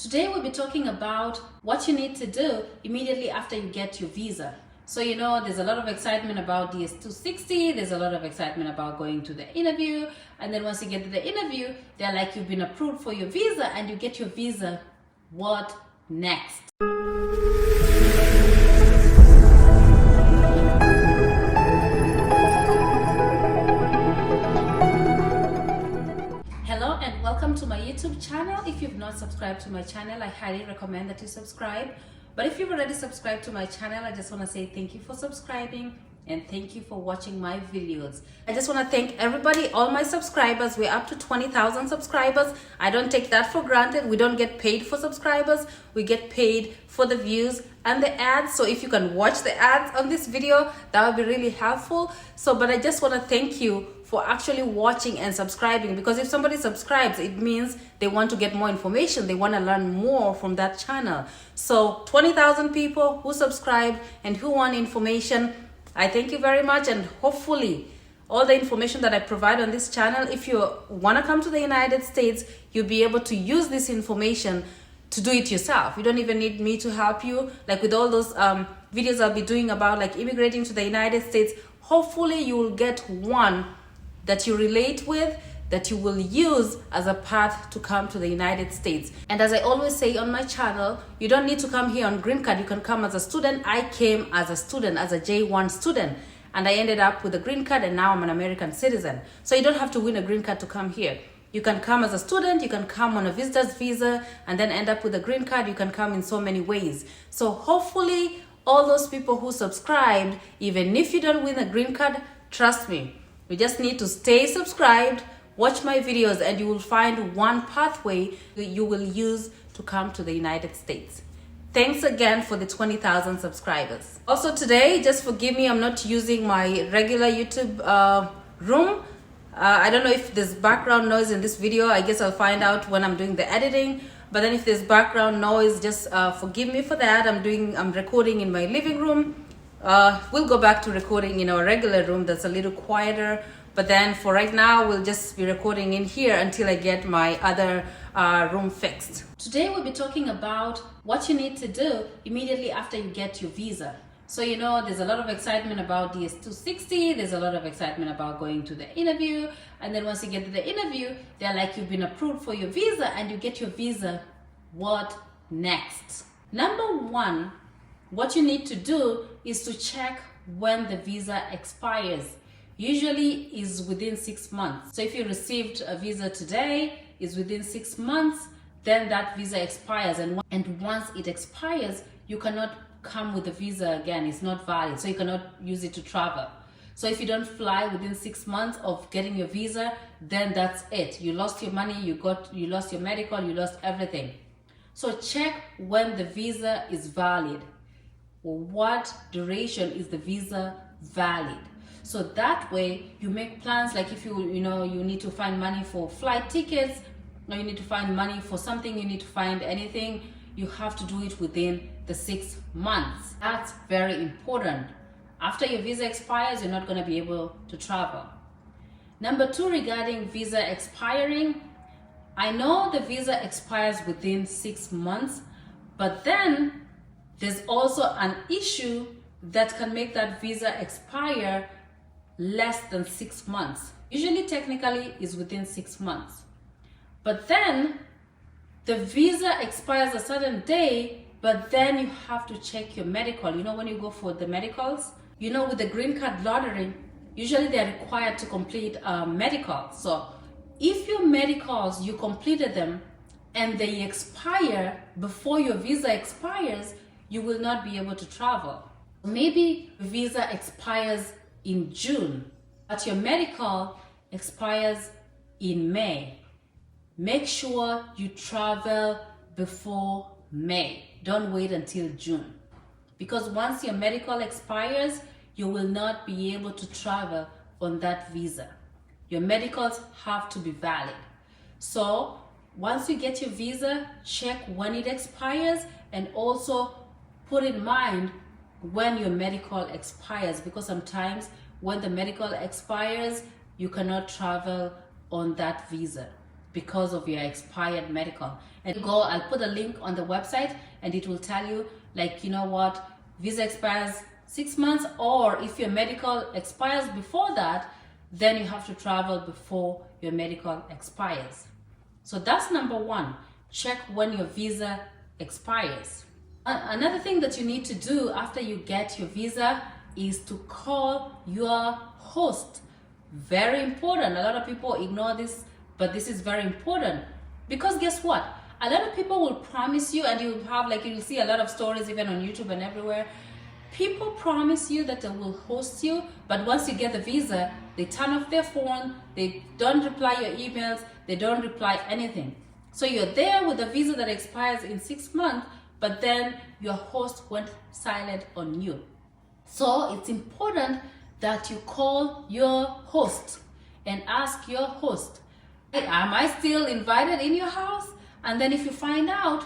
Today we'll be talking about what you need to do immediately after you get your visa. So there's a lot of excitement about DS-260, there's a lot of excitement about going to the interview, and then once you get to the interview, they're like, you've been approved for your visa and you get your visa. What next? Hello and welcome to my YouTube channel. If you've not subscribed to my channel, I highly recommend that you subscribe. But if you've already subscribed to my channel, I just want to say thank you for subscribing and thank you for watching my videos. I just want to thank everybody, all my subscribers. We're up to 20,000 subscribers. I don't take that for granted. We don't get paid for subscribers. We get paid for the views and the ads. So if you can watch the ads on this video, that would be really helpful. But I just want to thank you for actually watching and subscribing, because if somebody subscribes, it means they want to get more information. They want to learn more from that channel. So 20,000 people who subscribe and who want information, I thank you very much. And hopefully all the information that I provide on this channel, if you want to come to the United States, you'll be able to use this information to do it yourself. You don't even need me to help you. Like with all those videos I'll be doing about like immigrating to the United States, hopefully you will get one that you relate with, that you will use as a path to come to the United States. And as I always say on my channel, you don't need to come here on green card. You can come as a student. I came as a student, as a J1 student, and I ended up with a green card, and now I'm an American citizen. So you don't have to win a green card to come here. You can come as a student, you can come on a visitor's visa, and then end up with a green card. You can come in so many ways. So hopefully all those people who subscribed, even if you don't win a green card, trust me, you just need to stay subscribed, watch my videos, and you will find one pathway that you will use to come to the United States. Thanks again for the 20,000 subscribers. Also today, just forgive me, I'm not using my regular YouTube room. I don't know if there's background noise in this video. I guess I'll find out when I'm doing the editing. But then if there's background noise, just forgive me for that. I'm recording in my living room. We'll go back to recording in our regular room that's a little quieter, but then for right now we'll just be recording in here until I get my other room fixed. Today we'll be talking about what you need to do immediately after you get your visa. So there's a lot of excitement about DS-260, there's a lot of excitement about going to the interview, and then once you get to the interview, they're like, you've been approved for your visa and you get your visa. What next? Number one, what you need to do is to check when the visa expires. Usually is within 6 months. So if you received a visa today, is within 6 months, then that visa expires. And once it expires, you cannot come with the visa again. It's not valid. So you cannot use it to travel. So if you don't fly within 6 months of getting your visa, then that's it. You lost your money, you lost your medical, you lost everything. So check when the visa is valid. What duration is the visa valid? So that way you make plans, like if you need to find money for flight tickets, or you need to find money for something, you need to find anything, you have to do it within the 6 months. That's very important. After your visa expires, you're not going to be able to travel. Number two, regarding visa expiring, I know the visa expires within 6 months, but then there's also an issue that can make that visa expire less than 6 months. Usually, technically, is within 6 months. But then the visa expires a certain day, but then you have to check your medical. When you go for the medicals, with the Greencard lottery, usually they're required to complete a medical. So if your medicals, you completed them and they expire before your visa expires, you will not be able to travel. Maybe the visa expires in June, but your medical expires in May. Make sure you travel before May. Don't wait until June. Because once your medical expires, you will not be able to travel on that visa. Your medicals have to be valid. So once you get your visa, check when it expires, and also put in mind when your medical expires, because sometimes when the medical expires, you cannot travel on that visa. because of your expired medical. And go, I'll put a link on the website and it will tell you, like, you know what, visa expires 6 months, or if your medical expires before that, then you have to travel before your medical expires. So that's number one. Check when your visa expires. Another thing that you need to do after you get your visa is to call your host. Very important. A lot of people ignore this, but this is very important, because guess what? A lot of people will promise you, and you have, like, you'll see a lot of stories even on YouTube and everywhere. People promise you that they will host you, but once you get the visa, they turn off their phone, they don't reply your emails, they don't reply anything. So you're there with a visa that expires in 6 months, but then your host went silent on you. So it's important that you call your host and ask your host, hey, am I still invited in your house? And then if you find out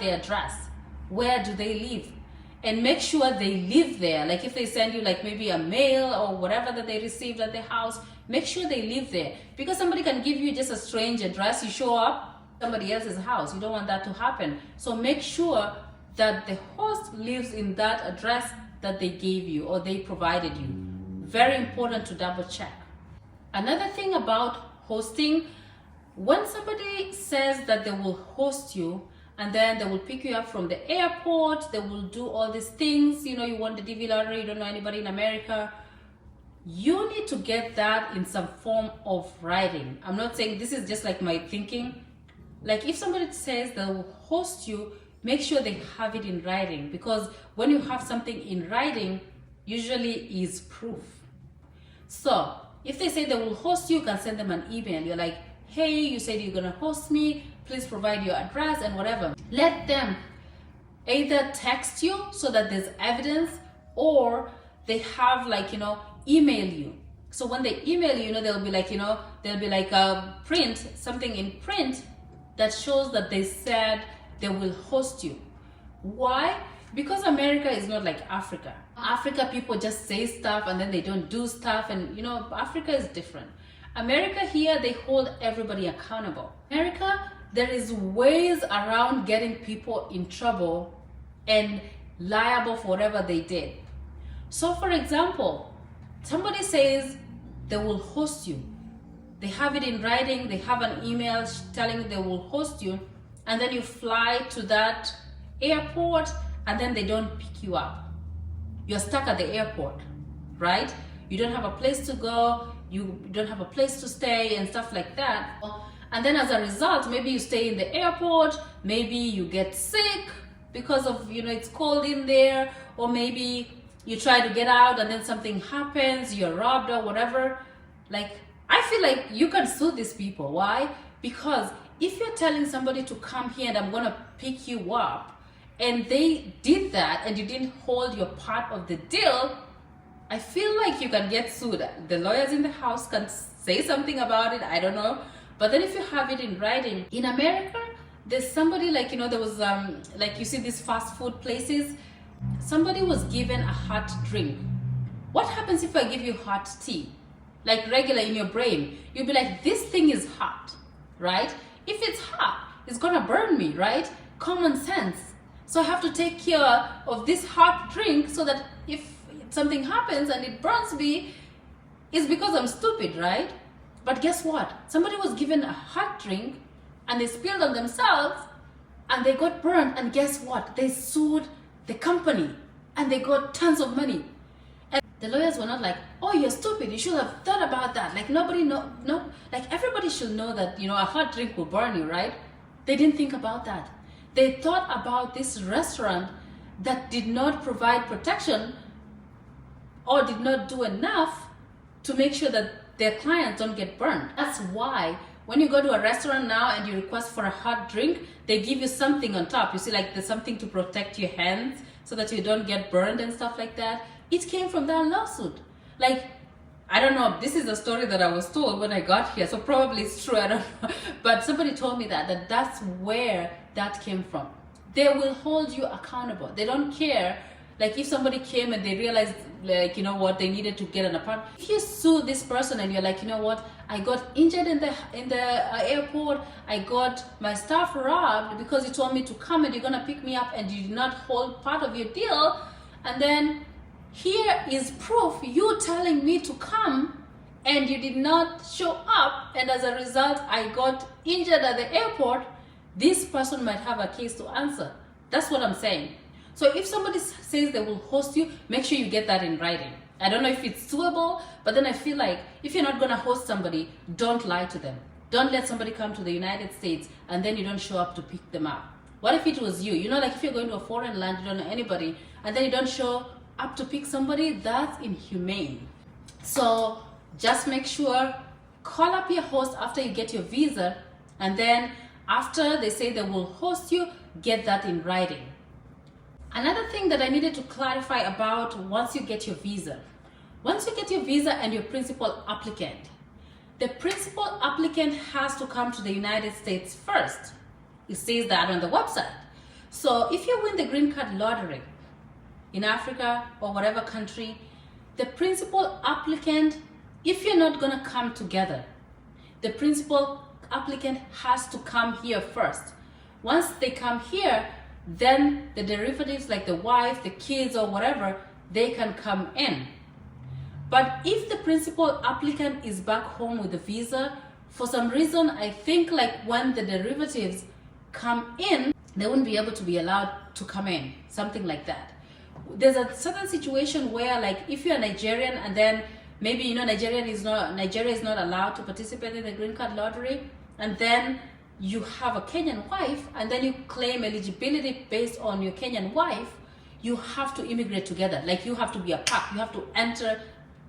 their address. Where do they live? And make sure they live there. Like if they send you like maybe a mail or whatever that they received at their house, make sure they live there. Because somebody can give you just a strange address, you show up somebody else's house. You don't want that to happen. So make sure that the host lives in that address that they gave you or they provided you. Very important to double check. Another thing about hosting, when somebody says that they will host you and then they will pick you up from the airport, they will do all these things, you know, you want the DV lottery, you don't know anybody in America, you need to get that in some form of writing. I'm not saying this is just like my thinking. Like if somebody says they will host you, make sure they have it in writing, because when you have something in writing, usually is proof. So if they say they will host you, you can send them an email. You're like, hey, you said you're gonna host me, please provide your address and whatever. Let them either text you so that there's evidence, or they have like, you know, email you. So when they email you, you know, they'll be like, you know, there'll be like a print, something in print that shows that they said they will host you. Why? Because America is not like Africa. Africa, people just say stuff and then they don't do stuff, and you know, Africa is different. America here, they hold everybody accountable. America, there is ways around getting people in trouble and liable for whatever they did. So for example, somebody says they will host you. They have it in writing, they have an email telling you they will host you, and then you fly to that airport and then they don't pick you up. You're stuck at the airport, right? You don't have a place to go, you don't have a place to stay and stuff like that. And then as a result, maybe you stay in the airport, maybe you get sick because of, you know, it's cold in there, or maybe you try to get out and then something happens, you're robbed or whatever. Like, I feel like you can sue these people. Why? Because if you're telling somebody to come here and I'm gonna pick you up, and they did that and you didn't hold your part of the deal, I feel like you can get sued. The lawyers in the house can say something about it, I don't know. But then if you have it in writing, in America, there's somebody like, you know, there was like you see these fast food places, somebody was given a hot drink. What happens if I give you hot tea? Like regular in your brain, you'll be like, this thing is hot, right? If it's hot, it's gonna burn me, right? Common sense. So I have to take care of this hot drink so that if something happens and it burns me, it's because I'm stupid, right? But guess what? Somebody was given a hot drink and they spilled on themselves and they got burned, and guess what? They sued the company and they got tons of money. And the lawyers were not like, oh, you're stupid, you should have thought about that. Like like everybody should know that, you know, a hot drink will burn you, right? They didn't think about that. They thought about this restaurant that did not provide protection or did not do enough to make sure that their clients don't get burned. That's why when you go to a restaurant now and you request for a hot drink, they give you something on top. You see, like there's something to protect your hands so that you don't get burned and stuff like that. It came from that lawsuit. Like, I don't know, this is a story that I was told when I got here, so probably it's true, I don't know. But somebody told me that that's where that came from. They will hold you accountable. They don't care Like if somebody came and they realized, like, you know what, they needed to get an apartment. If you sue this person and you're like, you know what, I got injured in the airport, I got my stuff robbed because you told me to come and you're gonna pick me up and you did not hold part of your deal, and then here is proof you telling me to come and you did not show up, and as a result I got injured at the airport, this person might have a case to answer. That's what I'm saying. So if somebody says they will host you, make sure you get that in writing. I don't know if it's doable, but then I feel like if you're not going to host somebody, don't lie to them. Don't let somebody come to the United States and then you don't show up to pick them up. What if it was you? You know, like if you're going to a foreign land, you don't know anybody, and then you don't show up to pick somebody, that's inhumane. So just make sure, call up your host after you get your visa, and then after they say they will host you, get that in writing. Another thing that I needed to clarify about once you get your visa. Once you get your visa and your principal applicant, the principal applicant has to come to the United States first. It says that on the website. So if you win the green card lottery in Africa or whatever country, the principal applicant, if you're not gonna come together, the principal applicant has to come here first. Once they come here, then the derivatives like the wife, the kids or whatever, they can come in. But if the principal applicant is back home with the visa, for some reason, I think like when the derivatives come in, they wouldn't be able to be allowed to come in, something like that. There's a certain situation where like if you're Nigerian and then maybe, you know, Nigeria is not allowed to participate in the green card lottery, and then you have a Kenyan wife and then you claim eligibility based on your Kenyan wife, you have to immigrate together. Like you have to be a pack, you have to enter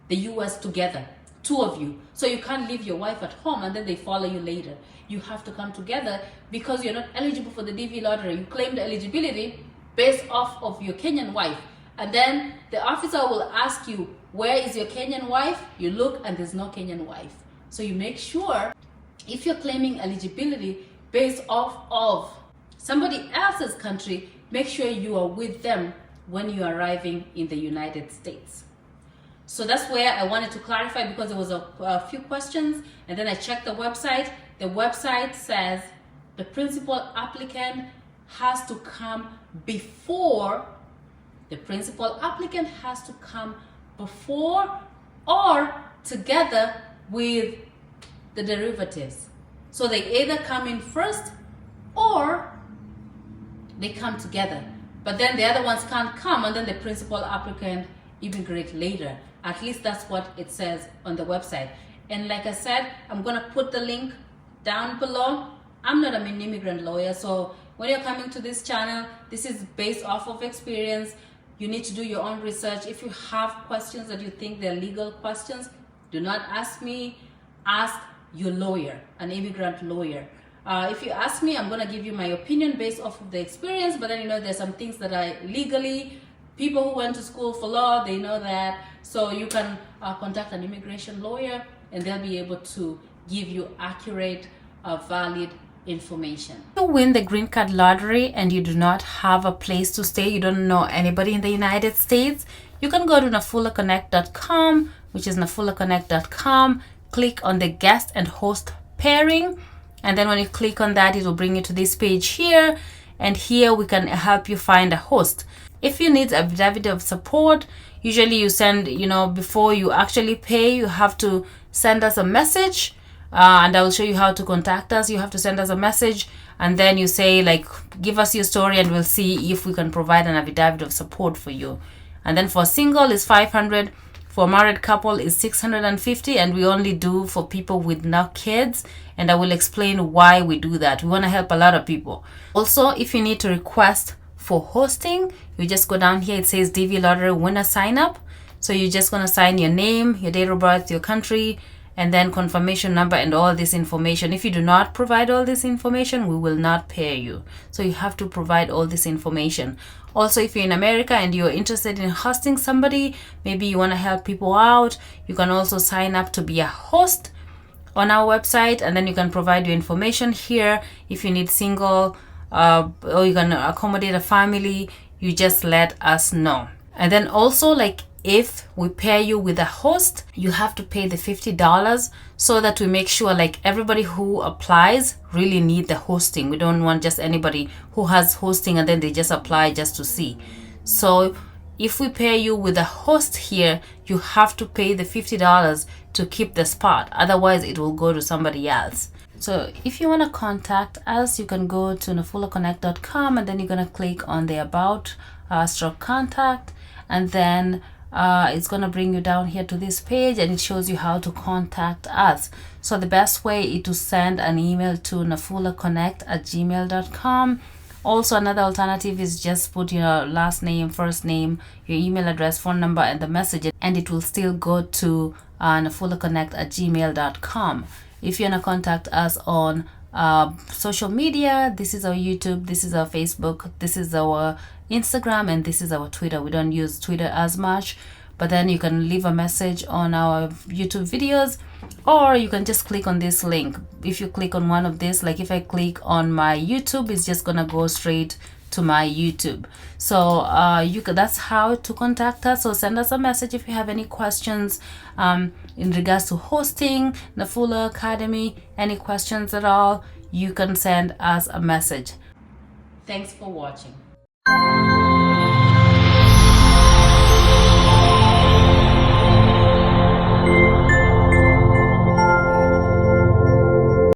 the US together, two of you. So you can't leave your wife at home and then they follow you later. You have to come together because you're not eligible for the DV lottery. You claim the eligibility based off of your Kenyan wife. And then the officer will ask you, where is your Kenyan wife? You look and there's no Kenyan wife. So you make sure, if you're claiming eligibility based off of somebody else's country, make sure you are with them when you're arriving in the United States. So that's where I wanted to clarify, because there was a few questions, and then I checked the website. The website says the principal applicant has to come before, the principal applicant has to come before or together with the derivatives. So they either come in first or they come together. But then the other ones can't come, and then the principal applicant immigrate later. At least that's what it says on the website. And like I said, I'm gonna put the link down below. I'm not an immigrant lawyer, so when you're coming to this channel, this is based off of experience. You need to do your own research. If you have questions that you think they're legal questions, do not ask me, ask your lawyer, an immigrant lawyer. If you ask me, I'm gonna give you my opinion based off of the experience, but then you know there's some things that I legally, people who went to school for law, they know that. So you can contact an immigration lawyer and they'll be able to give you accurate, valid information. If you win the green card lottery and you do not have a place to stay, you don't know anybody in the United States, you can go to nafulaconnect.com, which is nafulaconnect.com, click on the guest and host pairing, and then when you click on that, it will bring you to this page here, and here we can help you find a host. If you need a affidavit of support, usually you send, you know, before you actually pay, you have to send us a message, and I will show you how to contact us. You have to send us a message, and then you say like, give us your story, and we'll see if we can provide an affidavit of support for you. And then for single is 500, for married couple is 650, and we only do for people with no kids, and I will explain why we do that. We want to help a lot of people. Also, if you need to request for hosting, you just go down here, it says DV lottery winner sign up. So you're just going to sign your name, your date of birth, your country, and then confirmation number and all this information. If you do not provide all this information, we will not pay you. So you have to provide all this information. Also, if you're in America and you're interested in hosting somebody, maybe you want to help people out, you can also sign up to be a host on our website, and then you can provide your information here. If you need single or you can accommodate a family, you just let us know. And then also, like, if we pair you with a host, you have to pay the $50 so that we make sure like everybody who applies really need the hosting. We don't want just anybody who has hosting and then they just apply just to see. So if we pair you with a host here, you have to pay the $50 to keep the spot. Otherwise, it will go to somebody else. So if you want to contact us, you can go to nafulaconnect.com and then you're going to click on the about stroke contact, and then it's going to bring you down here to this page, and it shows you how to contact us. So the best way is to send an email to nafulaconnect@gmail.com. Also, another alternative is just put your last name, first name, your email address, phone number, and the message, and it will still go to nafulaconnect@gmail.com. If you want to contact us on social media, this is our YouTube, this is our Facebook, this is our Instagram, and this is our Twitter. We don't use Twitter as much, but then you can leave a message on our YouTube videos, or you can just click on this link. If you click on one of these, like if I click on my YouTube, it's just gonna go straight to my YouTube. So that's how to contact us. So send us a message if you have any questions in regards to hosting, NAFULA Academy, any questions at all, you can send us a message. Thanks for watching.